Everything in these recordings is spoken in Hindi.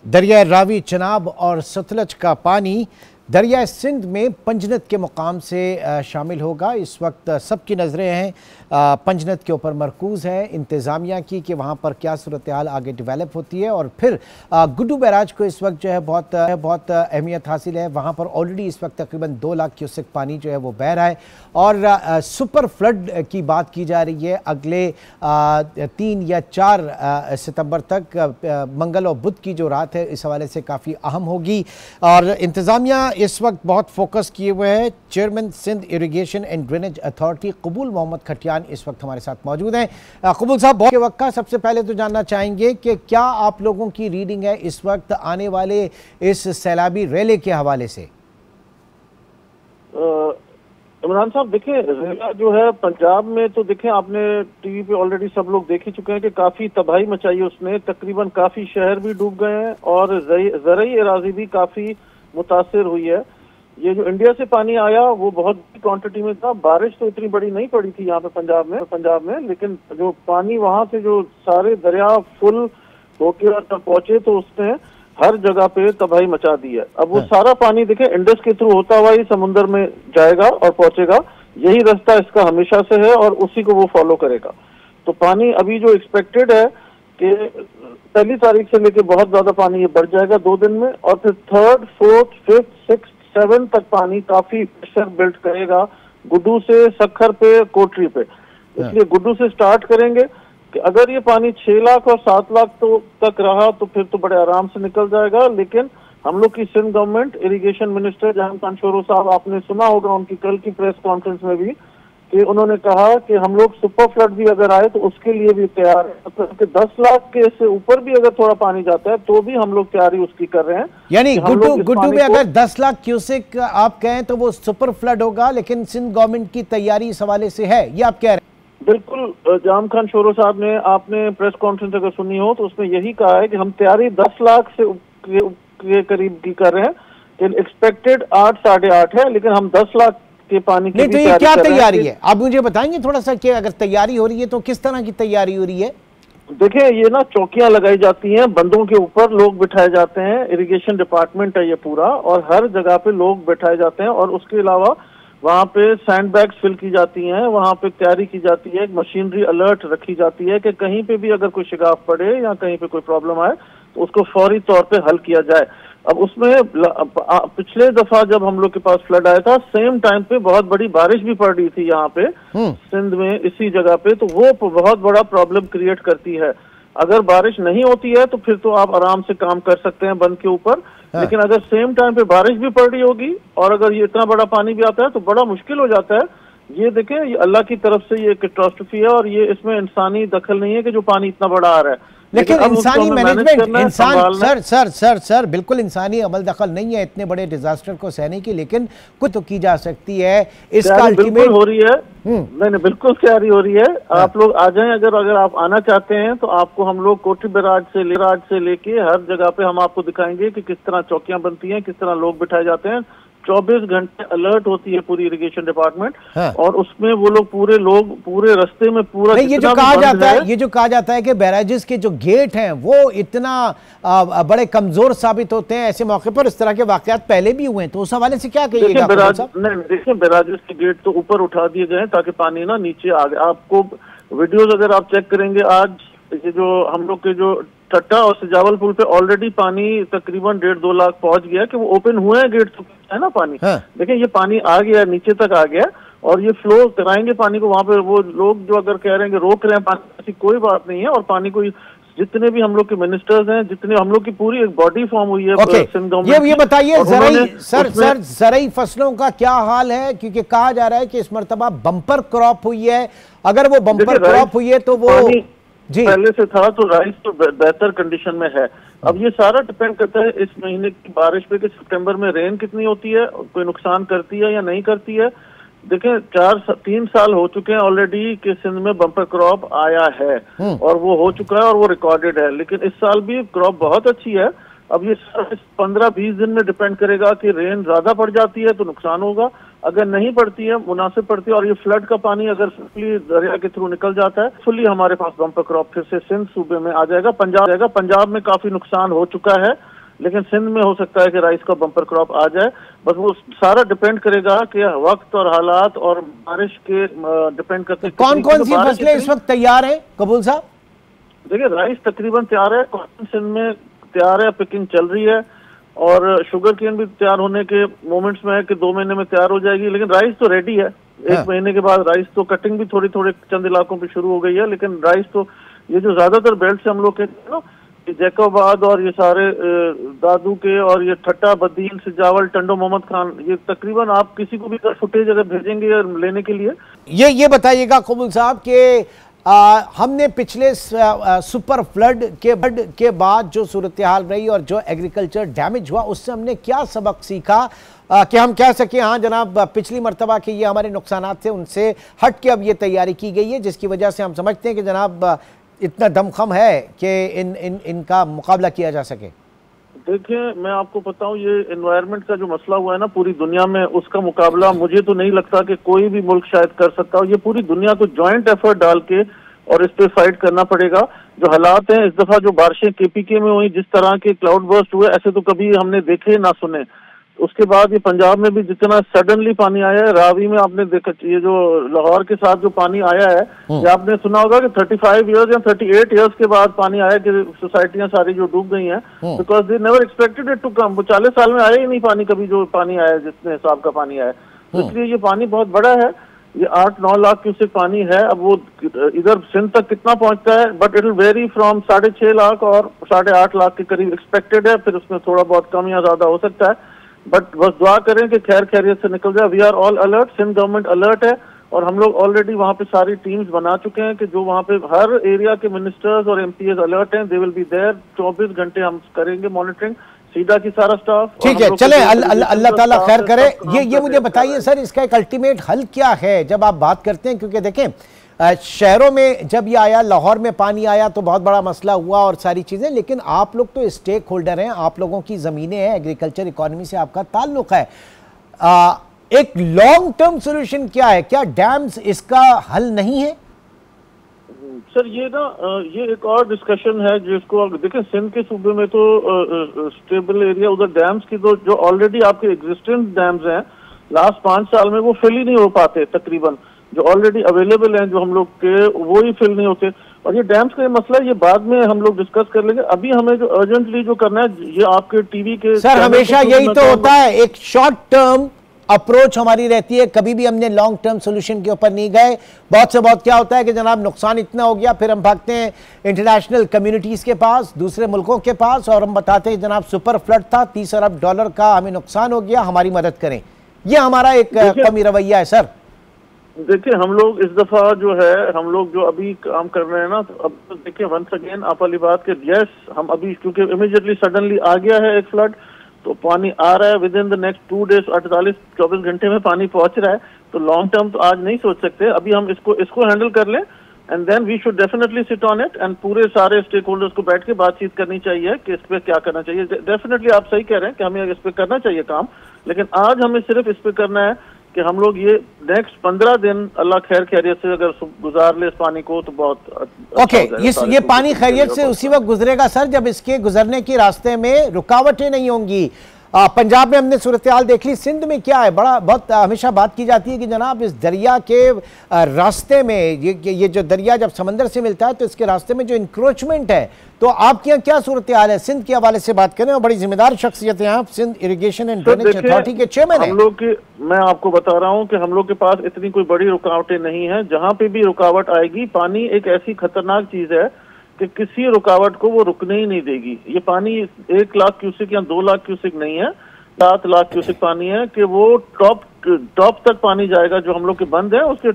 दरिया रावी, चनाब और सतलज का पानी दरिया सिंध में पंजनत के मुकाम से शामिल होगा। इस वक्त सबकी नज़रें हैं पंजनत के ऊपर मरकूज़ है इंतज़ामिया की कि वहाँ पर क्या सूरत हाल आगे डेवलप होती है। और फिर गुड्डू बैराज को इस वक्त जो है बहुत अहमियत हासिल है। वहाँ पर ऑलरेडी इस वक्त तकरीबन 2 लाख क्यूसेक पानी जो है वो बह रहा है और सुपर फ्लड की बात की जा रही है अगले 3 या 4 सितंबर तक। मंगल और बुध की जो रात है इस हवाले से काफ़ी अहम होगी और इंतज़ामिया इस वक्त बहुत फोकस किए हुए हैं। Chairman Sindh irrigation and drainage authority Kabool Mohammad खटियान इस वक्त हमारे साथ मौजूद हैं। कबूल साहब, बहुत के वक्त का सबसे पहले तो जानना चाहेंगे कि क्या आप लोगों की रीडिंग है इस वक्त आने वाले इस सैलाबी रेले के हवाले से? इमरान साहब, देखिए रेला जो है पंजाब में, तो देखें आपने टीवी पे ऑलरेडी सब लोग देख ही चुके हैं कि काफी तबाही मचाई है उसने। तकरीबन काफी शहर भी डूब गए हैं और ज़रई एराजी भी काफी मुतासिर हुई है। ये जो इंडिया से पानी आया वो बहुत बड़ी क्वांटिटी में था। बारिश तो इतनी बड़ी नहीं पड़ी थी यहाँ पे पंजाब में, लेकिन जो पानी वहां से जो सारे दरिया फुल होके और तक पहुंचे तो उसने हर जगह पे तबाही मचा दी है। अब वो सारा पानी देखे इंडस के थ्रू होता हुआ ही समुद्र में जाएगा और पहुंचेगा। यही रास्ता इसका हमेशा से है और उसी को वो फॉलो करेगा। तो पानी अभी जो एक्सपेक्टेड है कि पहली तारीख से लेके बहुत ज्यादा पानी ये बढ़ जाएगा 2 दिन में, और फिर 3rd, 4th, 5th, 6th, 7th तक पानी काफी प्रेशर बिल्ड करेगा गुड्डू से सक्खर पे, कोटरी पे। इसलिए गुड्डू से स्टार्ट करेंगे कि अगर ये पानी 6 लाख और 7 लाख तो तक रहा तो फिर तो बड़े आराम से निकल जाएगा। लेकिन हम लोग की सिंध गवर्नमेंट, इरिगेशन मिनिस्टर जहां खान शोरो साहब, आपने सुना होगा उनकी कल की प्रेस कॉन्फ्रेंस में भी कि उन्होंने कहा कि हम लोग सुपर फ्लड भी अगर आए तो उसके लिए भी तैयार है। मतलब कि 10 लाख के से ऊपर भी अगर थोड़ा पानी जाता है तो भी हम लोग तैयारी उसकी कर रहे हैं। यानी गुड्डू में अगर 10 लाख क्यूसेक आप कहें तो वो सुपर फ्लड होगा, लेकिन सिंध गवर्नमेंट की तैयारी इस हवाले से है, ये आप कह रहे हैं? बिल्कुल। जाम खान शोरो साहब ने, आपने प्रेस कॉन्फ्रेंस अगर सुनी हो तो उसमें यही कहा है कि हम तैयारी 10 लाख से के करीब की कर रहे हैं कि एक्सपेक्टेड 8, 8.5 है, लेकिन हम 10 लाख के पानी की नहीं, तो ये क्या तैयारी है आप मुझे बताएंगे थोड़ा सा कि अगर तैयारी हो रही है तो किस तरह की तैयारी हो रही है? देखिए ये ना चौकियां लगाई जाती हैं, बंदों के ऊपर लोग बिठाए जाते हैं। इरिगेशन डिपार्टमेंट है ये पूरा, और हर जगह पे लोग बिठाए जाते हैं। और उसके अलावा वहाँ पे सैंड बैग्स फिल की जाती हैं, वहाँ पे तैयारी की जाती है, मशीनरी अलर्ट रखी जाती है कि कहीं पे भी अगर कोई शिगाफ पड़े या कहीं पे कोई प्रॉब्लम आए तो उसको फौरी तौर पे हल किया जाए। अब उसमें पिछले दफा जब हम लोग के पास फ्लड आया था, सेम टाइम पे बहुत बड़ी बारिश भी पड़ रही थी यहाँ पे सिंध में, इसी जगह पे, तो वो बहुत बड़ा प्रॉब्लम क्रिएट करती है। अगर बारिश नहीं होती है तो फिर तो आप आराम से काम कर सकते हैं बंद के ऊपर, लेकिन अगर सेम टाइम पे बारिश भी पड़ रही होगी और अगर ये इतना बड़ा पानी भी आता है तो बड़ा मुश्किल हो जाता है। ये देखें, ये अल्लाह की तरफ से ये कैटास्ट्रोफी है और ये इसमें इंसानी दखल नहीं है कि जो पानी इतना बड़ा आ रहा है। लेकिन इंसानी मैनेजमेंट, सर बिल्कुल इंसानी अमल दखल नहीं है इतने बड़े डिजास्टर को सहने की, लेकिन कुछ तो की जा सकती है। इसका अल्टीमेट हो रही है। नहीं, बिल्कुल तैयारी हो रही है। आप लोग आ जाएं, अगर आप आना चाहते हैं तो आपको हम लोग कोटरी बैराज से लेके हर जगह पे हम आपको दिखाएंगे कि किस तरह चौकियां बनती हैं, किस तरह लोग बिठाए जाते हैं। 24 घंटे अलर्ट होती है पूरी इरिगेशन डिपार्टमेंट, और उसमें वो लोग पूरे रास्ते में पूरा ये जो कहा जाता है कि बैराजेस के जो गेट हैं वो इतना बड़े कमजोर साबित होते हैं, ऐसे मौके पर इस तरह के वाकयात पहले भी हुए हैं, तो उस हवाले से क्या कहिएगा? देखिए बैराजेस के गेट तो ऊपर उठा दिए गए ताकि पानी ना नीचे आ गया। आपको वीडियोज अगर आप चेक करेंगे, आज ये जो हम लोग के जो टट्टा और सजावल पुल पे ऑलरेडी पानी तकरीबन 1.5-2 लाख पहुंच गया कि वो ओपन हुए हैं गेट, तो है ना पानी। देखिए ये पानी आ गया, नीचे तक आ गया, और ये फ्लो कराएंगे पानी को। वहां पे वो लोग जो अगर कह रहे हैं कि रोक रहे हैं पानी, ऐसी कोई बात नहीं है। और पानी को जितने भी हम लोग के मिनिस्टर्स हैं, जितने हम लोग की पूरी एक बॉडी फॉर्म हुई है। ये बताइए ज़रई फसलों का क्या हाल है, क्योंकि कहा जा रहा है कि इस मरतबा बम्पर क्रॉप हुई है। अगर वो बम्पर क्रॉप हुई है तो वो पहले से था तो राइस तो बेहतर कंडीशन में है। अब ये सारा डिपेंड करता है इस महीने की बारिश पे कि सितंबर में रेन कितनी होती है, कोई नुकसान करती है या नहीं करती है। देखें 3 साल हो चुके हैं ऑलरेडी कि सिंध में बम्पर क्रॉप आया है और वो हो चुका है और वो रिकॉर्डेड है, लेकिन इस साल भी क्रॉप बहुत अच्छी है। अब ये 15-20 दिन में डिपेंड करेगा कि रेन ज्यादा पड़ जाती है तो नुकसान होगा, अगर नहीं पड़ती है, मुनासिब पड़ती है, और ये फ्लड का पानी अगर फुली दरिया के थ्रू निकल जाता है, फुली हमारे पास बम्पर क्रॉप फिर से सिंध सूबे में आ जाएगा। पंजाब में काफी नुकसान हो चुका है। लेकिन सिंध में हो सकता है कि राइस का बम्पर क्रॉप आ जाए। बस वो सारा डिपेंड करेगा कि वक्त और हालात और बारिश के डिपेंड करते हैं। कौन कौन सी फसलें इस वक्त तैयार हैं कबूल साहब? देखिए राइस तकरीबन तैयार है, कॉटन सिंध में तैयार है, पिकिंग चल रही है, और शुगर केन भी तैयार होने के मोमेंट्स में है कि 2 महीने में तैयार हो जाएगी। लेकिन राइस तो रेडी है। 1 महीने के बाद राइस तो कटिंग भी थोड़ी थोड़ी चंद इलाकों पे शुरू हो गई है, लेकिन राइस तो ये जो ज्यादातर बेल्ट से हम लोग कहते हैं ना, जैकोबाद और ये सारे दादू के और ये ठट्टा बदीन सिजावल टंडो मोहम्मद खान, ये तकरीबन आप किसी को भी फुटेज अगर भेजेंगे लेने के लिए। ये बताइएगा कबूल साहब कि हमने पिछले सुपर फ्लड के बाद जो सूरत हाल रही और जो एग्रीकल्चर डैमेज हुआ, उससे हमने क्या सबक सीखा कि हम कह सके हाँ जनाब पिछली मरतबा के ये हमारे नुकसानात थे उनसे हट के अब ये तैयारी की गई है, जिसकी वजह से हम समझते हैं कि जनाब इतना दमखम है कि इनका मुकाबला किया जा सके। देखिए मैं आपको बताऊं, ये एनवायरनमेंट का जो मसला हुआ है ना पूरी दुनिया में, उसका मुकाबला मुझे तो नहीं लगता कि कोई भी मुल्क शायद कर सकता हो। ये पूरी दुनिया को जॉइंट एफर्ट डाल के और इस पे फाइट करना पड़ेगा। जो हालात हैं इस दफा, जो बारिशें केपीके में हुई, जिस तरह के क्लाउड बर्स्ट हुए, ऐसे तो कभी हमने देखे ना सुने। उसके बाद ये पंजाब में भी जितना सडनली पानी आया है, रावी में आपने देखा, ये जो लाहौर के साथ जो पानी आया है, ये आपने सुना होगा कि 35 इयर्स या 38 इयर्स के बाद पानी आया कि सोसाइटियां सारी जो डूब गई हैं, because they never expected it to come. वो 40 साल में आया ही नहीं पानी कभी, जो पानी आया जितने हिसाब का पानी आया। इसलिए ये पानी बहुत बड़ा है, ये 8-9 लाख क्यूसेक पानी है। अब वो इधर सिंध तक कितना पहुंचता है, but it will very from 6.5 lakh और 8.5 लाख के करीब एक्सपेक्टेड है। फिर उसमें थोड़ा बहुत कम या ज्यादा हो सकता है, बट बस दुआ करें कि खैर खैरियत से निकल जाए। We are all alert, Sindh government alert है, और हम लोग ऑलरेडी वहाँ पे सारी टीम्स बना चुके हैं कि जो वहाँ पे हर एरिया के मिनिस्टर्स और एमपीएस अलर्ट हैं। दे विल बी देयर, 24 घंटे हम करेंगे मॉनिटरिंग, सीधा की सारा स्टाफ। ठीक है, चले अल्लाह ताला खैर करे। ये मुझे बताइए सर, इसका एक अल्टीमेट हल क्या है जब आप बात करते हैं? क्योंकि देखें शहरों में जब ये आया, लाहौर में पानी आया तो बहुत बड़ा मसला हुआ और सारी चीज़ें, लेकिन आप लोग तो स्टेक होल्डर हैं, आप लोगों की ज़मीनें हैं, एग्रीकल्चर इकॉनमी से आपका ताल्लुक़ है। एक लॉन्ग टर्म सोल्यूशन क्या है? क्या डैम्स इसका हल नहीं है? सर ये ना ये एक और डिस्कशन है जिसको देखें, सिंध के सूबे में तो स्टेबल एरिया, उधर डैम्स की तो जो ऑलरेडी आपके एग्जिस्टेंट डैम्स हैं लास्ट 5 साल में वो फिल ही नहीं हो पाते। तकरीबन जो ऑलरेडी अवेलेबल हैं जो हम लोग के, वो ही फिल नहीं होते। और ये डैम्स का ये मसला, ये बाद में हम लोग डिस्कस कर लेंगे। अभी हमें जो अर्जेंटली जो करना है, ये आपके टीवी के सर हमेशा यही तो होता है, एक शॉर्ट टर्म अप्रोच हमारी रहती है, कभी भी हमने लॉन्ग टर्म सोल्यूशन के ऊपर नहीं गए। बहुत से बहुत क्या होता है कि जनाब नुकसान इतना हो गया, फिर हम भागते हैं इंटरनेशनल कम्युनिटीज के पास, दूसरे मुल्कों के पास, और हम बताते हैं जनाब सुपर फ्लड था, $30 अरब का हमें नुकसान हो गया, हमारी मदद करें। ये हमारा एक कमी रवैया है सर। देखिए हम लोग इस दफा जो है, हम लोग जो अभी काम कर रहे हैं ना, तो अब तो देखिए वंस अगेन आप वाली बात के, यस हम अभी क्योंकि इमीडिएटली सडनली आ गया है एक फ्लड, तो पानी आ रहा है with in the next 2 days, 48-24 घंटे में पानी पहुंच रहा है। तो लॉन्ग टर्म तो आज नहीं सोच सकते, अभी हम इसको हैंडल कर लें, and then we should definitely sit on it, एंड पूरे सारे स्टेक होल्डर्स को बैठ के बातचीत करनी चाहिए कि इस पे क्या करना चाहिए। डेफिनेटली आप सही कह रहे हैं कि हमें इस पे करना चाहिए काम, लेकिन आज हमें सिर्फ इस पे करना है कि हम लोग ये नेक्स्ट 15 दिन अल्लाह खैर खैरियत से अगर गुजार ले इस पानी को तो बहुत ओके। ये पानी खैरियत से उसी वक्त गुजरेगा सर जब इसके गुजरने के रास्ते में रुकावटें नहीं होंगी। पंजाब में हमने सूरत हाल देख ली, सिंध में क्या है, बहुत हमेशा बात की जाती है कि जनाब इस दरिया के रास्ते में, ये जो दरिया जब समंदर से मिलता है तो इसके रास्ते में जो इंक्रोचमेंट है, तो आपके यहाँ क्या सूरत हाल है? सिंध के हवाले से बात करें, और बड़ी जिम्मेदार शख्सियत है आप, Sindh irrigation and drainage authority के चेयरमैन हैं। हम लोग की, मैं आपको बता रहा हूँ कि हम लोग के पास इतनी कोई बड़ी रुकावटें नहीं है। जहाँ पे भी रुकावट आएगी, पानी एक ऐसी खतरनाक चीज है कि किसी रुकावट को वो रुकने ही नहीं देगी। ये पानी 1 लाख क्यूसेक या 2 लाख क्यूसेक नहीं है, 7 लाख क्यूसेक पानी है कि वो टॉप तक पानी जाएगा। जो हम लोग के बंद है उसके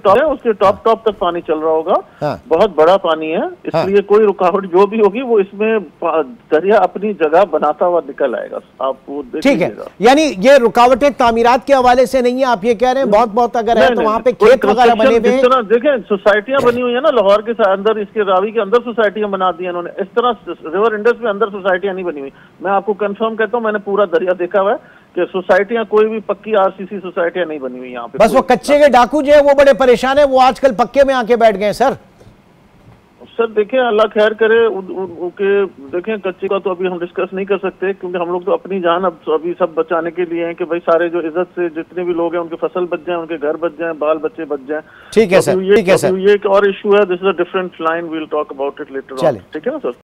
टॉप तक पानी चल रहा होगा। हाँ। बहुत बड़ा पानी है, इसलिए कोई रुकावट जो भी होगी वो इसमें दरिया अपनी जगह बनाता हुआ निकल आएगा। आप वो ठीक है, यानी ये रुकावटें तामीरात के हवाले से नहीं है, आप ये कह रहे हैं बहुत अगर है तो वहाँ पे खेत वगैरह बने हुए हैं। देखें सोसाइटियां बनी हुई है ना लाहौर के अंदर, इसके रावी के अंदर सोसाइटियां बना दी है इन्होंने। इस तरह रिवर इंडस में अंदर सोसाइटियां नहीं बनी हुई। मैं आपको कंफर्म कहता हूँ, मैंने पूरा दरिया देखा हुआ है कि सोसाइटियां कोई भी पक्की आरसीसी सोसाइटियां नहीं बनी हुई यहाँ पे। बस वो कच्चे के डाकू जो है वो बड़े परेशान है, वो आजकल पक्के में आके बैठ गए सर। सर देखें, अल्लाह खैर करे। उनके देखें, कच्चे का तो अभी हम डिस्कस नहीं कर सकते, क्योंकि हम लोग तो अपनी जान अब अभी सब बचाने के लिए हैं कि भाई सारे जो इज्जत से जितने भी लोग हैं उनकी फसल बच जाए, उनके घर बच जाए, बाल बच्चे बच जाए। ठीक है सर, ठीक है सर। ये एक और इशू है, this is a different line, we will talk about it later on. ठीक है ना सर।